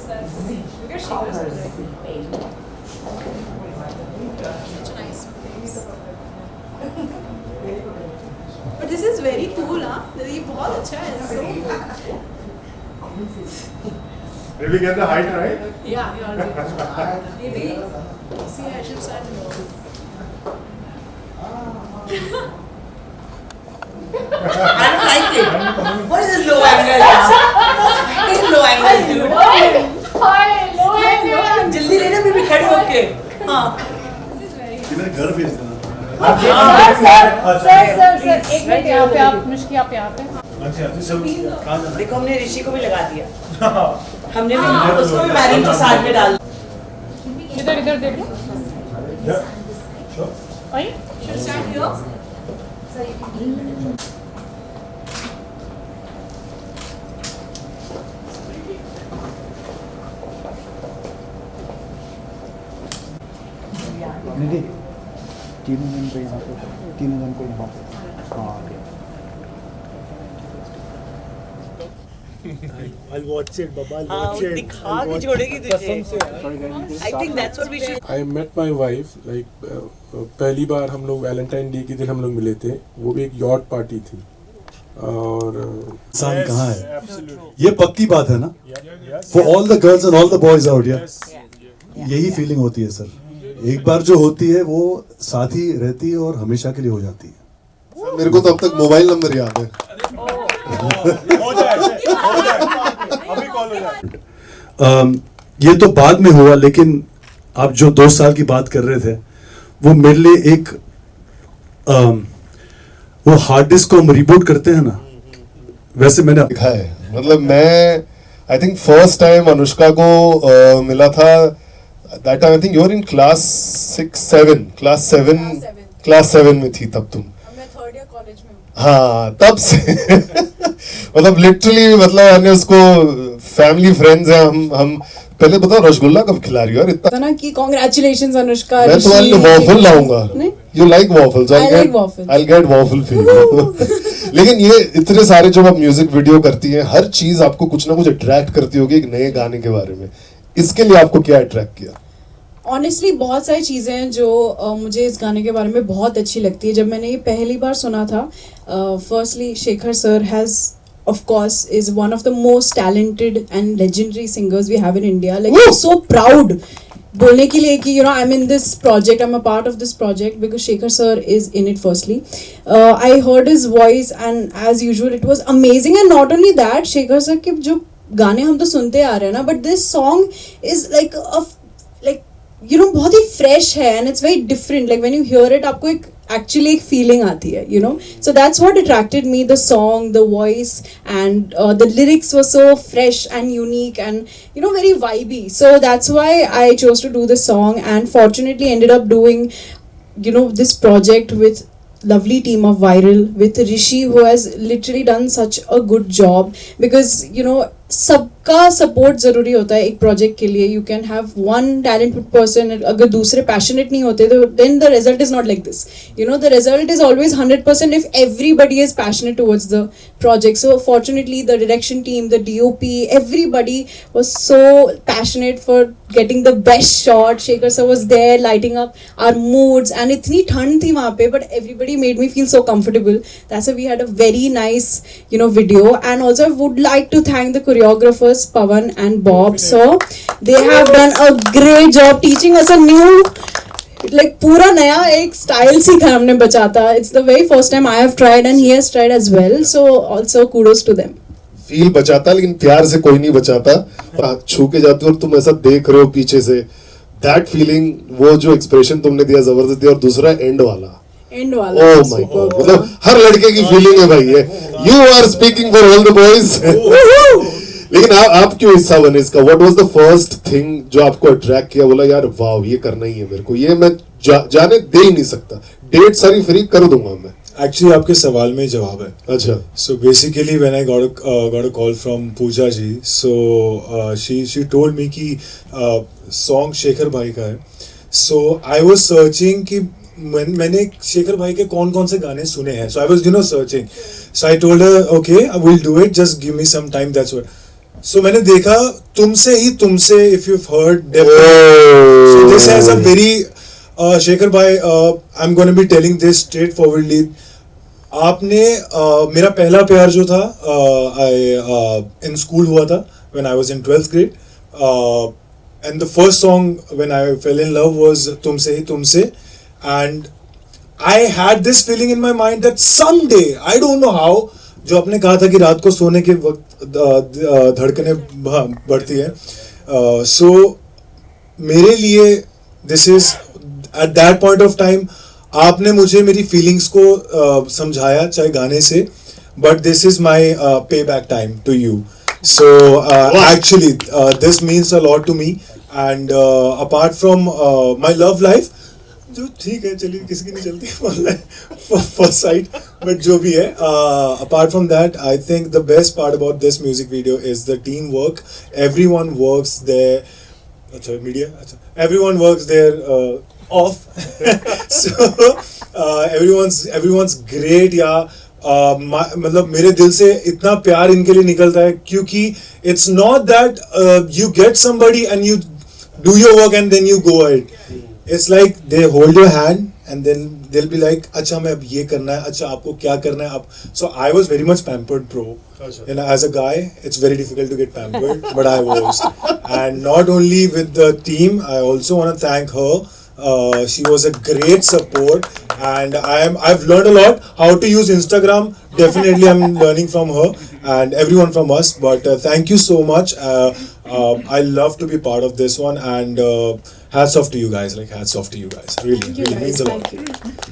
That's look at Shiva's such a nice face. But this is very cool, huh? ये बहुत अच्छा है. So Did we get the height right? yeah, you are right. Maybe see I should start low. I don't like it. What is this low angle? This low angle, dude. जल्दी लेना फिर भी खड़े होके. हाँ. This is very. मेरे घर भेज देना. सर एक मिनट यहाँ पे आप मुश्किल आप यहाँ पे. अच्छा सब कहाँ जाना? देखो हमने ऋषि को भी लगा दिया. हमने भी उसको भी मैरिज के साथ में डाल. इधर इधर देख लो. Yeah. Sure. Are you? Should start here. निधि तीनों जन को यहाँ पे तीनों जन को यहाँ पे हाँ I'll watch it, Baba. I'll हाँ watch it. दिखा के छोड़ेगी तुझे. I think that's what we should. I met my wife like पहली बार हम लोग वैलेंटाइन डे के दिन हम लोग मिले थे. वो भी एक यॉट पार्टी थी और इंसान कहाँ है Absolutely. ये पक्की बात है ना Yes. For all the girls and all the boys out here Yes. यही फीलिंग होती है सर. एक बार जो होती है वो साथी रहती है और हमेशा के लिए हो जाती है. मेरे को तो अब तक मोबाइल नंबर याद है. हो जाए. अभी कॉल हो जाए. ये तो बाद में हुआ लेकिन आप जो 2 साल की बात कर रहे थे वो मेरे लिए एक वो हार्ड डिस्क को हम रिबूट करते हैं ना वैसे मैंने दिखा है. मतलब मैं I think first time Anushka को मिला था. That time I think you were in class 7 में थी तब तुम. मैं थर्ड ईयर कॉलेज में हूँ. हाँ तब से मतलब लिटरली मतलब हमने उसको फैमिली फ्रेंड्स हैं हम पहले बताओ रसगुल्ला कब खिला रही हो यार इतना. ना कि कांग्रेचुलेशंस अनुष्का. मैं तुम्हारे लिए वॉफल लाऊंगा. नहीं? You like waffles. I like waffles. I'll get waffle for you. लेकिन ये इतने सारे जब आप म्यूजिक वीडियो करती हैं हर चीज आपको कुछ ना कुछ अट्रैक्ट करती होगी एक नए गाने के बारे में. इसके लिए आपको क्या अट्रैक्ट किया? ऑनेस्टली बहुत सारी चीज़ें हैं जो मुझे इस गाने के बारे में बहुत अच्छी लगती है. जब मैंने ये पहली बार सुना था firstly Shekhar sir has of course is one of the most talented and legendary singers we have in India. Like I'm so proud बोलने के लिए कि I'm in this project, I'm a part of this project because Shekhar sir is in it firstly. I heard his voice and as usual it was amazing and not only that Shekhar sir के जो गाने हम तो सुनते आ रहे हैं ना but this song is like बहुत ही fresh है and it's very different. Like when you hear it आपको एक actually एक feeling आती है, So that's what attracted me, the song, the voice and the lyrics were so fresh and unique and very vibey. So that's why I chose to do this song and fortunately ended up doing this project with lovely team of Viral with Rishi who has literally done such a good job because सबका support ज़रूरी होता है एक project के लिए. You can have one talented person अगर दूसरे passionate नहीं होते तो then the result is not like this. The result is always 100% if everybody is passionate towards the project. So fortunately the direction team, the DOP, everybody was so passionate for getting the best shot. Shekhar sir was there lighting up our moods and itni thand thi wahan pe but everybody made me feel so comfortable. That's why we had a very nice video. And also I would like to thank the choreographers Pawan and Bob. So they have done a great job teaching us a new पूरा नया एक style सीखा हमने bachata. It's the very first time I have tried and he has tried as well. So also kudos to them. Feel bachata लेकिन प्यार से कोई नहीं बचाता. हाथ छू के जाते हो और तुम ऐसा देख रहे हो पीछे से. दैट फीलिंग वो जो एक्सप्रेशन तुमने दिया जबरदस्त दिया. और दूसरा एंड वाला ओह माय गॉड मतलब हर लड़के की फीलिंग है भाई ये. You are speaking for all the boys. लेकिन आप क्यों हिस्सा बने इसका? What was the first thing जो आपको अट्रैक्ट किया? बोला यार वाव ये करना ही है मेरे को. ये मैं जाने दे ही नहीं सकता. डेट सारी फ्री कर दूंगा मैं. एक्चुअली आपके सवाल में जवाब है. अच्छा. So basically when I got a call from Pooja ji so she told me कि सॉन्ग शेखर भाई का है. सो आई वाज सर्चिंग कि मैंने शेखर भाई के कौन कौन से गाने सुने हैं. So I was searching. So I told her okay I will do it just give me some time. That's what So मैंने देखा तुमसे ही तुमसे, if you've heard, so this has a very Shekhar bhai, I'm going to be telling this straightforwardly. आपने मेरा पहला प्यार जो था in school हुआ था when I was in 12th grade, and the first song when I fell in love was तुमसे ही तुमसे, and I had this feeling in my mind that someday, I don't know how, जो आपने कहा था कि रात को सोने के वक्त धड़कने बढ़ती है, so मेरे लिए this is at that point of time आपने मुझे मेरी फीलिंग्स को समझाया चाहे गाने से, but this is my payback time to you. So actually this means a lot to me, and apart from my love life, जो ठीक है चलिए किसी की नहीं चलती फर्स्ट साइड, बट जो भी है, apart from that, I think the best part about this music video is the teamwork. Everyone works there. अच्छा मीडिया, अच्छा everyone works there off. So everyone's great. या मतलब मेरे दिल से इतना प्यार इनके लिए निकलता है, क्योंकि it's not that you get somebody and you do your work and then you go ahead. It's like they hold your hand and then they'll be like, अच्छा मैं अब ये करना है, अच्छा आपको क्या करना है आप. So I was very much pampered, bro. You know, as a guy, it's very difficult to get pampered, but I was. And not only with the team, I also want to thank her. She was a great support, and I've learned a lot how to use Instagram. Definitely I'm learning from her and everyone from us, but thank you so much. I love to be part of this one, and hats off to you guys, like hats off to you guys, really means a lot.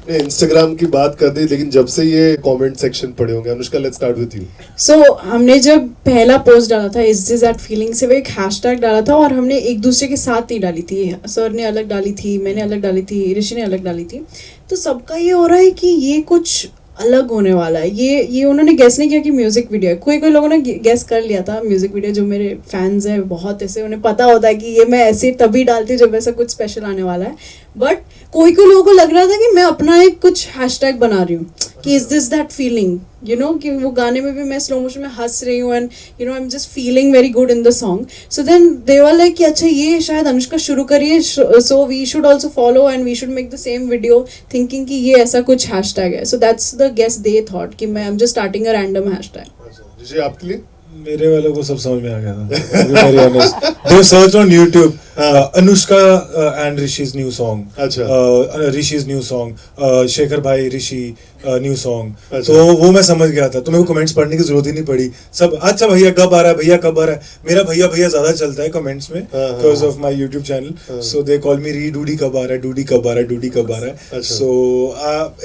ने Instagram की बात कर दी, लेकिन जब से ये comment section पढ़े होंगे, Anushka let's start with you. So हमने जब पहला पोस्ट डाला था इज दिस दैट फीलिंग से, वो एक हैशटैग डाला था और हमने एक दूसरे के साथ ही डाली थी. सर ने अलग डाली थी, मैंने अलग डाली थी, ऋषि ने अलग डाली थी. तो सबका ये हो रहा है कि ये कुछ अलग होने वाला है. ये उन्होंने गेस नहीं किया कि म्यूजिक वीडियो है. कोई लोगों ने गेस कर लिया था म्यूजिक वीडियो. जो मेरे फैंस हैं बहुत ऐसे, उन्हें पता होता है कि ये मैं ऐसे तभी डालती हूँ जब ऐसा कुछ स्पेशल आने वाला है. बट कोई लोगों को लग रहा था कि मैं अपना एक कुछ हैशटैग बना रही हूँ कि is this that feeling, you know, कि वो गाने में भी मैं स्लो मोशन में हंस रही हूँ, and you know I am just feeling very good in the song. So then they were like कि अच्छा ये शायद अनुष्का शुरू करिए, so we should also follow and we should make the same video, thinking कि ये ऐसा कुछ हैशटैग है. So that's the guess they thought कि मैं I am just starting a random hashtag. जी आपके लिए मेरे वालों को सब समझ में आ गया था. Very honest. They searched on YouTube Anushka and Rishi's new song. अच्छा. Rishi's new song. शेखर भाई Rishi new song. तो वो मैं समझ गया था, तो मेरे को कमेंट्स पढ़ने की जरूरत ही नहीं पड़ी. सब अच्छा भैया कब आ रहा है, भैया कब आ रहा है. मेरा भैया ज्यादा चलता है कमेंट्स में because of my YouTube channel. So they call me Dudi कब आ रहा है, डूडी कब आ रहा है, डूडी कब आ रहा है. So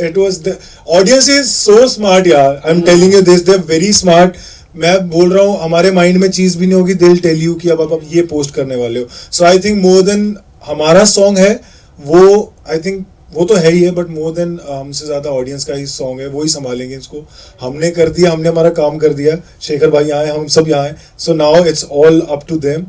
it was the audience is so smart यार. I'm telling you this, they're very smart. मैं बोल रहा हूँ हमारे माइंड में चीज भी नहीं होगी, दिल टेल यू कि अब आप ये पोस्ट करने वाले हो. सो आई थिंक मोर देन हमारा सॉन्ग है वो, आई थिंक वो तो है ही है, बट मोर देन हमसे ज्यादा ऑडियंस का ही सॉन्ग है, वो ही संभालेंगे इसको. हमने कर दिया, हमने हमारा काम कर दिया. शेखर भाई यहाँ है, हम सब यहाँ हैं. So now it's all up to them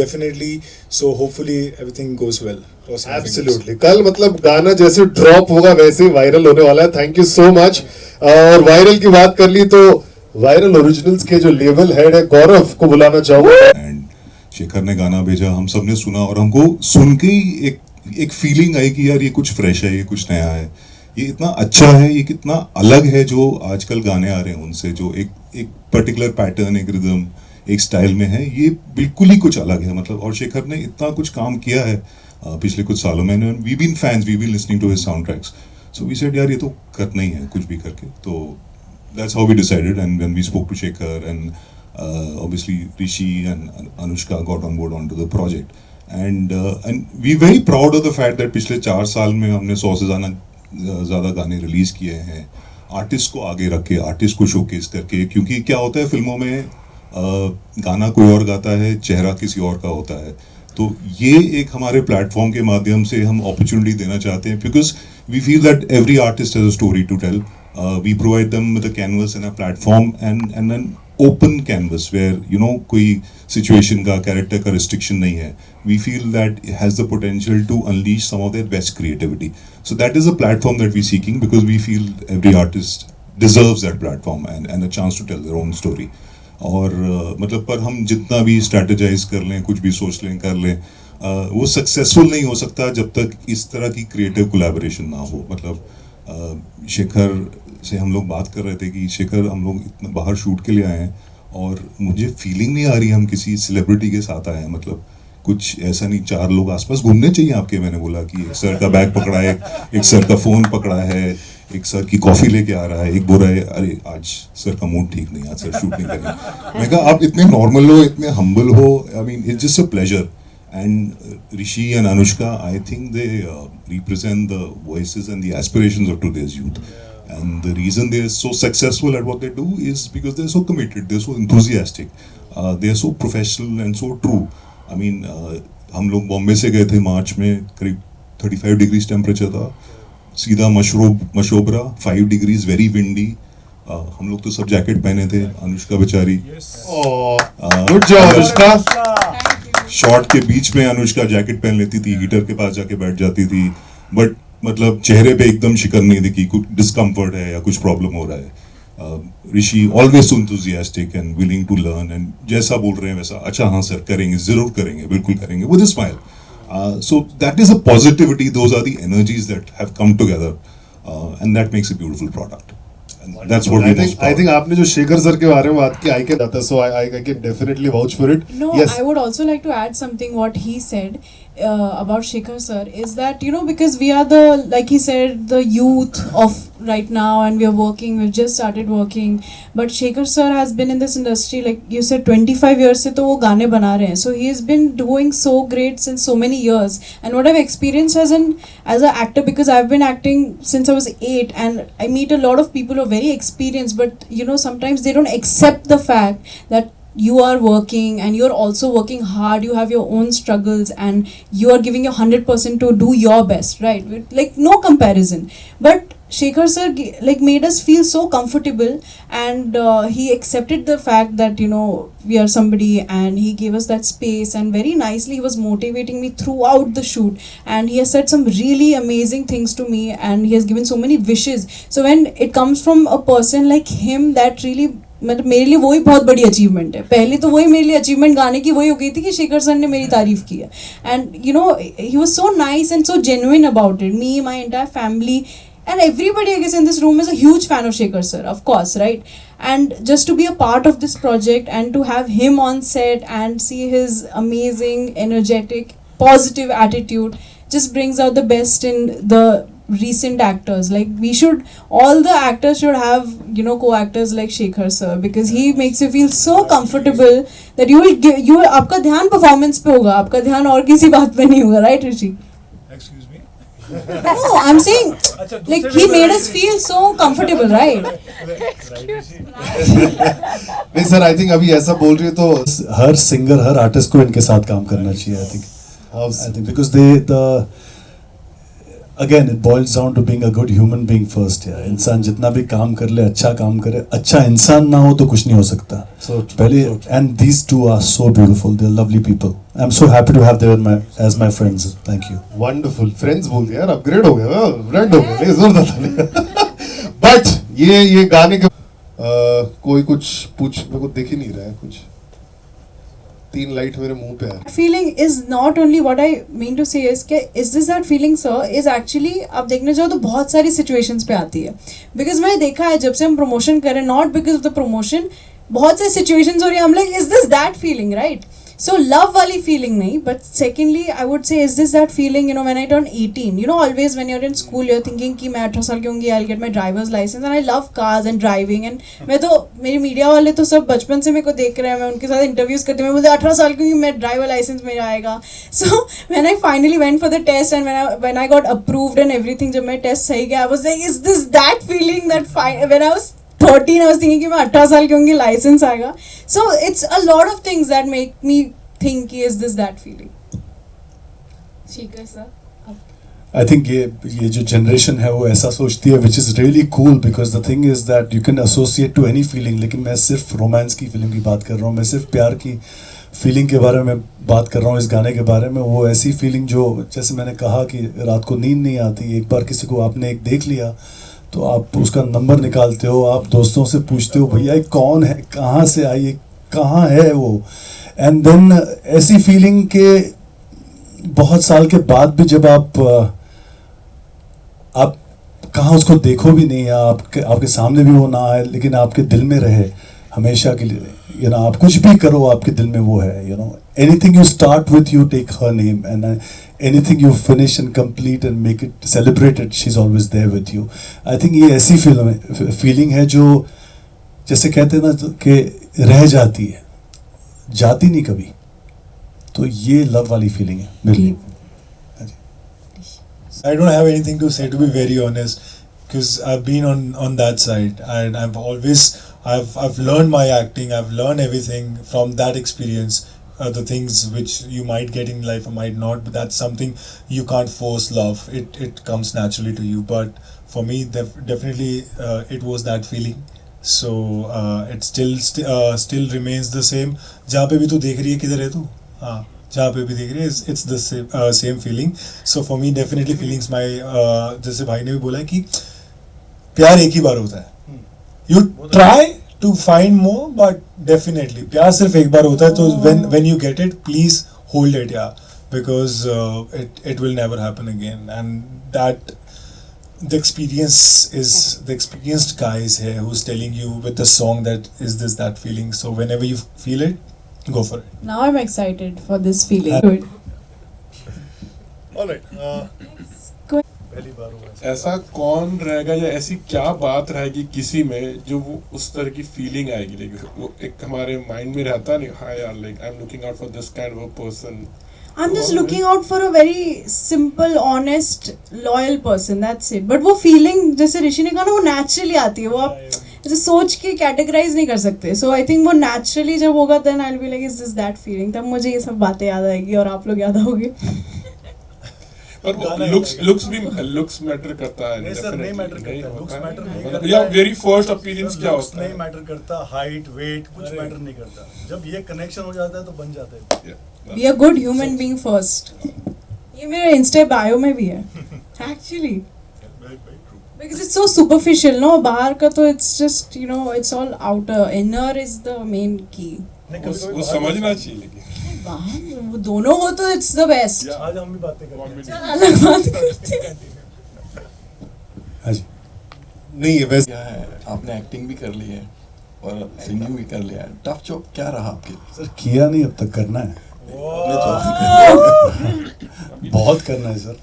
definitely. So hopefully everything goes well. Absolutely. कल मतलब गाना जैसे ड्रॉप होगा वैसे ही वायरल होने वाला है. Thank you so much. और वायरल की बात कर ली तो वायरल ओरिजिनल्स के जो लेवल हेड है गौरव को बुलाना चाहूंगा. एंड शेखर ने गाना भेजा, हम सब ने सुना, और हमको सुन के ही एक फीलिंग आई कि यार ये कुछ फ्रेश है, ये कुछ नया है, ये इतना अच्छा है, ये कितना अलग है जो आजकल गाने आ रहे हैं उनसे, जो एक पर्टिकुलर पैटर्न, एक रिदम, एक स्टाइल में है. ये बिल्कुल ही कुछ अलग है मतलब. और शेखर ने इतना कुछ काम किया है पिछले कुछ सालों में. We been fans, we been listening to his sound tracks. So we said यार ये तो करना ही है कुछ भी करके. तो that's how we decided, and when we spoke to Shekhar and obviously Rishi and Anushka got on board onto the project, and we very proud of the fact that पिछले 4 साल में हमने 100 से ज़्यादा गाने रिलीज किए हैं, आर्टिस्ट को आगे रख के, आर्टिस्ट को शोकेस करके. क्योंकि क्या होता है फिल्मों में गाना कोई और गाता है, चेहरा किसी और का होता है. तो ये एक हमारे प्लेटफॉर्म के माध्यम से हम अपॉर्चुनिटी देना चाहते हैं, because we feel that every artist has a story to tell. We provide them with a canvas and a platform and an open canvas where you know कोई situation का character का restriction नहीं है. We feel that it has the potential to unleash some of their best creativity. So that is a platform that we're seeking because we feel every artist deserves that platform and a chance to tell their own story. और मतलब पर हम जितना भी strategise कर लें, कुछ भी सोच लें, कर लें, वो सक्सेसफुल नहीं हो सकता जब तक इस तरह की क्रिएटिव कोलैबोरेशन ना हो। मतलब शेखर से हम लोग बात कर रहे थे कि शेखर, हम लोग इतना बाहर शूट के लिए आए हैं और मुझे फीलिंग नहीं आ रही हम किसी सेलिब्रिटी के साथ आए हैं। मतलब कुछ ऐसा नहीं, 4 लोग आसपास घूमने चाहिए आपके। मैंने बोला कि एक सर का बैग पकड़ा है, एक सर का फ़ोन पकड़ा है, एक सर की कॉफ़ी लेके आ रहा है, एक बोल रहा है अरे आज सर का मूड ठीक नहीं, आज सर शूट नहीं करेंगे। मैं कहा आप इतने नॉर्मल हो, इतने हम्बल हो, I mean it's just a pleasure. And Rishi and Anushka, I think they represent the voices and the aspirations of today's youth. And the reason they are so successful at what they do is because they're so committed, they're so enthusiastic, they're so professional and so true. I mean, हम लोग बॉम्बे से गए थे मार्च में, करीब 35 degrees temperature था, सीधा Mashobra 5 degrees, very windy. हम लोग तो सब जैकेट पहने थे, अनुष्का बेचारी गुड जॉब अनुष्का। शॉर्ट के बीच में अनुष्का जैकेट पहन लेती थी, हीटर के पास जाके बैठ जाती थी, बट मतलब चेहरे पे एकदम शिकन नहीं दिखी, कुछ डिस्कम्फर्ट है या कुछ प्रॉब्लम हो रहा है। Rishi always so enthusiastic and willing to learn, and जैसा बोल रहे हैं वैसा, अच्छा हाँ सर करेंगे, जरूर करेंगे, बिल्कुल करेंगे, with a smile. So that is a positivity, those are the energies that have come together, and that makes a beautiful product. That's what I think आपने जो शेखर सर के बारे में बात की, I can जाता है, so I can definitely vouch for it. No, yes. I would also like to add something what he said about Shekhar sir is that, you know, because we are the, like he said, the youth of right now, and we are working, we've just started working, but Shekhar sir has been in this industry, like you said, 25 years से तो वो गाने बना रहे हैं, so he has been doing so great since so many years. And what I've experienced as an actor, because I've been acting since I was 8, and I meet a lot of people who are very experienced, but you know, sometimes they don't accept the fact that you are working and you're also working hard, you have your own struggles, and you are giving your 100% to do your best, right? Like no comparison. But Shekhar sir like made us feel so comfortable, and he accepted the fact that, you know, we are somebody, and he gave us that space, and very nicely he was motivating me throughout the shoot, and he has said some really amazing things to me, and he has given so many wishes. So when it comes from a person like him, that really, मतलब मेरे लिए वही बहुत बड़ी achievement है। पहले तो वही मेरे लिए अचीवमेंट गाने की वही हो गई थी कि शेखर सर ने मेरी तारीफ की है, and you no he was so nice and so genuine about it. Me, my entire family and everybody I guess in this room is a huge fan of Shekhar sir, of course, right? And just to be a part of this project and to have him on set and see his amazing, energetic, positive attitude just brings out the best in the recent actors. Like we should, all the actors should have, you know, co-actors like Shekhar sir, because he makes you feel so comfortable that you will give, you, आपका ध्यान performance पे होगा, आपका ध्यान और किसी बात पे नहीं होगा, right Rishi? Excuse me? No, I'm saying like he made us feel so comfortable, right? नहीं सर, आई थिंक अभी ऐसा बोल रही है तो हर सिंगर, हर आर्टिस्ट को इनके साथ काम करना चाहिए। I think because the again it boils down to being a good human being first. यार इंसान जितना भी काम कर ले, अच्छा काम करे, अच्छा इंसान ना हो तो कुछ नहीं हो सकता। So पहले, and these two are so beautiful, they are lovely people. I am so happy to have them as my friends. Thank you. Wonderful. Friends बोल दिया यार, अपग्रेड हो गया, ब्रांड हो गया, जरूरत नहीं। बट ये गाने के कोई कुछ पूछ, मेरे को दिख ही नहीं रहा है कुछ, 3 लाइट मेरे मुंह पे है। Feeling is not only what I mean to say is कि is this that feeling sir is actually, आप देखने जाओ तो बहुत सारी situations पे आती है, because मैंने देखा है जब से हम promotion कर रहे हैं, not because of the promotion, बहुत सारी situations हो रही है, हम like is this that feeling, right? So love वाली feeling नहीं, but secondly I would say is this that feeling, you know, when I turn 18, you know, always when you're in school you're thinking कि मैं 18 साल की होंगी, I'll get my driver's license, and I love cars and driving, and मैं तो, मेरी media वाले तो सब बचपन से मेरे को देख रहे हैं, मैं उनके साथ इंटरव्यूज करती हूँ, मैं बोलती 18 साल की होंगी, मैं ड्राइवर लाइसेंस मेरा आएगा। So when I finally went for the test and when I got approved and everything, जब मैं टेस्ट सही गया, I was like is this that feeling that when I was 13 I was thinking कि मैं 18 साल की होंगी, लाइसेंस आएगा। So it's a lot of things that make me think is this that feeling. Shekhar sir, I think ये जो generation है वो ऐसा सोचती है, which is really cool, because the thing is that you can associate to any feeling. लेकिन मैं सिर्फ रोमांस की फीलिंग की बात कर रहा हूँ, मैं सिर्फ प्यार की फीलिंग के बारे में बात कर रहा हूँ इस गाने के बारे में। वो ऐसी फीलिंग जो, जैसे मैंने कहा कि रात को नींद नहीं आती, एक बार किसी को आपने एक देख लिया तो आप उसका नंबर निकालते हो, आप दोस्तों से पूछते हो भैया ये कौन है, कहाँ से आई, कहाँ है वो. एंड देन ऐसी फीलिंग के बहुत साल के बाद भी जब आप कहाँ उसको देखो भी नहीं, या आपके सामने भी वो ना आए, लेकिन आपके दिल में रहे हमेशा के लिए. यू नो, आप कुछ भी करो आपके दिल में वो है. You know, anything you start with you take her name, and anything you finish and complete and make it celebrated, she is always there with you. I think ये ऐसी फीलिंग है जो जैसे कहते हैं ना कि रह जाती है, जाती नहीं कभी. तो ये लव वाली फीलिंग है मेरे लिए. I don't have anything to say, to be very honest, because I've been on that side, and I've learned my acting. I've learned everything from that experience. The things which you might get in life or might not, but that's something you can't force. Love, it comes naturally to you. But for me, definitely it was that feeling. So it still remains the same. जहाँ पे भी तू देख रही है, किधर है तू? हाँ, जहाँ पे भी देख रही है, it's the same feeling. So for me, definitely feelings my जैसे भाई ने भी बोला है कि प्यार एक ही बार होता है. You try to find more, but definitely प्यार सिर्फ एक बार होता है. तो when you get it, please hold it, yeah, because it will never happen again. And that the experience is the experienced guy is here who's telling you with the song that is this that feeling. So whenever you feel it, go for it. Now I'm excited for this feeling. Good. All right. पहली बार हुआ है. ऐसा कौन रहेगा या ऐसी क्या बात रहेगी किसी में जो वो उस तरह की फीलिंग आएगी, लेकिन वो एक हमारे माइंड में रहता नहीं. हाँ यार, like I am looking out for this kind of person. I'm just looking out for a very simple, honest, loyal person. That's it. But वो feeling जैसे ऋषि ने कहा ना, वो naturally आती है. वो आप ऐसे सोच के कैटेगराइज नहीं कर सकते. सो आई थिंक वो नेचुरली जब होगा, then I will be like is this that feeling. तब मुझे ये सब बातें याद आएगी और आप लोग याद आओगे. पर लुक्स मैटर करता है. नहीं सर, नहीं मैटर करता. लुक्स मैटर नहीं करता. या वेरी फर्स्ट अपीयरेंस क्या होता है? नहीं मैटर करता. हाइट, वेट कुछ मैटर नहीं करता. जब ये कनेक्शन हो जाता है तो बन जाता है. Be a good human being first. ये मेरे इंस्टा बायो में भी है actually. Because it's so superficial, no? बाहर का तो it's just, you know, it's all outer. Inner is the main key. वो समझना चाहिए, लेकिन बाहर वो दोनों हो तो it's the best. आज हम भी बातें करेंगे. अलग बात करते हैं. हाँ जी. नहीं, वैसे क्या है, आपने एक्टिंग भी कर ली है और सिंगिंग भी कर लिया है. टफ जॉब क्या रहा आपके लिए? सर किया नहीं, अब तक करना है. बहुत करना है सर.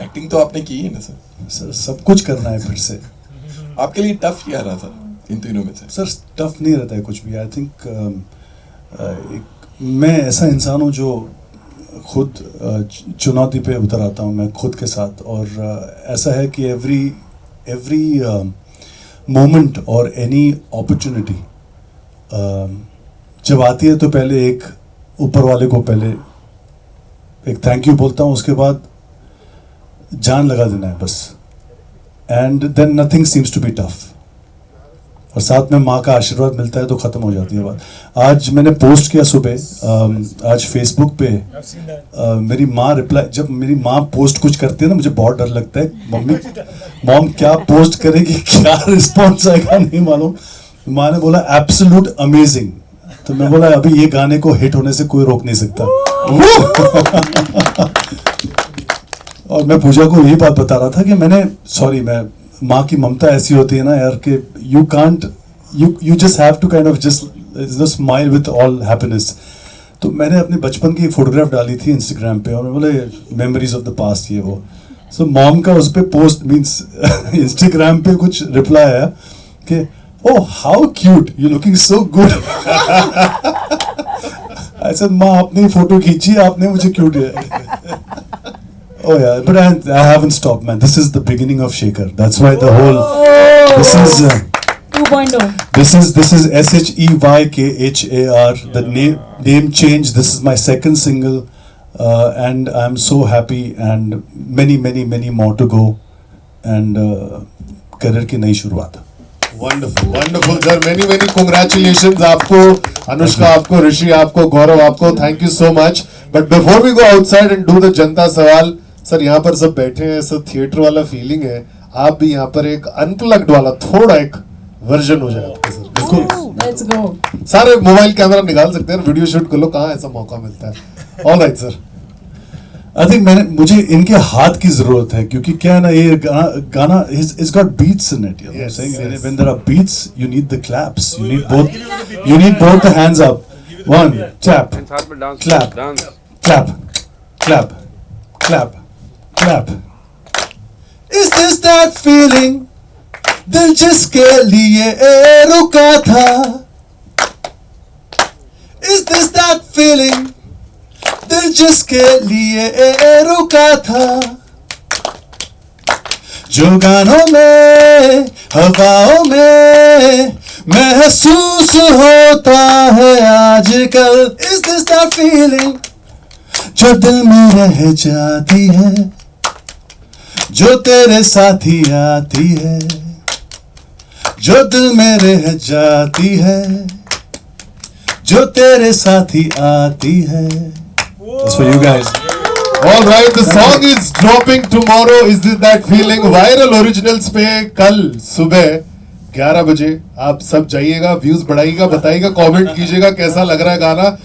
एक्टिंग तो आपने की है ना सर? सर सब कुछ करना है फिर से. आपके लिए टफ क्या रहा था इन तीनों में से? सर टफ नहीं रहता है कुछ भी. आई थिंक मैं ऐसा इंसान हूँ जो खुद चुनौती पे उतर आता हूँ मैं खुद के साथ. और ऐसा है कि एवरी मोमेंट और एनी अपॉर्चुनिटी जब आती है तो पहले एक ऊपर वाले को पहले एक थैंक यू बोलता हूँ, उसके बाद जान लगा देना है बस. And then nothing seems to be tough. और साथ में माँ का आशीर्वाद मिलता है तो ख़त्म हो जाती है बात. आज मैंने पोस्ट किया सुबह आज फेसबुक पे. मेरी माँ रिप्लाई, जब मेरी माँ पोस्ट कुछ करती है ना, मुझे बहुत डर लगता है. मॉम क्या पोस्ट करेगी, क्या रिस्पॉन्स आएगा नहीं मालूम. माँ ने बोला एब्सोल्यूट अमेजिंग. तो मैं बोला अभी ये गाने को हिट होने से कोई रोक नहीं सकता. और मैं पूजा को यही बात बता रहा था कि मैं माँ की ममता ऐसी होती है ना यार कि you can't you just have to kind of just smile with all happiness. तो मैंने अपने बचपन की फोटोग्राफ डाली थी इंस्टाग्राम पे और मैं बोले मेमोरीज ऑफ द पास्ट ये वो. सो मॉम का उस पर पोस्ट मीन्स इंस्टाग्राम पे कुछ रिप्लाई आया कि oh how cute you looking so good. ऐसा माँ आपने फोटो खींची, आपने मुझे क्यूट है. Oh yeah, but I haven't stopped, man. This is the beginning of Shekhar. That's why the whole this is 2.0. This is SHEYKHAR. The name change. This is my second single, and I'm so happy. And many more to go. And career की नई शुरुआत. wonderful sir. many congratulations आपको, अनुष्का आपको, ऋषि आपको, गौरव आपको. Thank you so much. But before we go outside and do the जनता सवाल, sir यहाँ पर सब बैठे हैं, सब थिएटर वाला फीलिंग है. आप भी यहाँ पर एक अनप्लग्ड वाला थोड़ा एक वर्जन हो जाए आपके सर, बिल्कुल। Let's go. सारे मोबाइल कैमरा निकाल सकते हैं, वीडियो शूट कर लो, कहाँ ऐसा मौका मिलता है। All right sir. I think मुझे इनके हाथ की जरूरत है, क्योंकि क्या है ना, ये गाना it's got beats in it, you know saying, when there are beats you need the claps, you need both the hands up, one tap, clap, clap, clap, clap, clap. Is this that feeling दिल जिसके लिए रुका था? Is this that feeling दिल जिसके लिए रुका था? जो गानों में हवाओं में महसूस होता है आजकल। Is this that feeling जो दिल में रह जाती है, जो तेरे साथ ही आती है, जो दिल में रह जाती है, जो तेरे साथ ही आती है। That's for you guys. All right, the song is dropping tomorrow. Is this that feeling? Viral Originals पे कल सुबह 11 बजे आप सब जाइएगा, व्यूज बढ़ाइएगा, बताइएगा, कमेंट कीजिएगा कैसा लग रहा है गाना।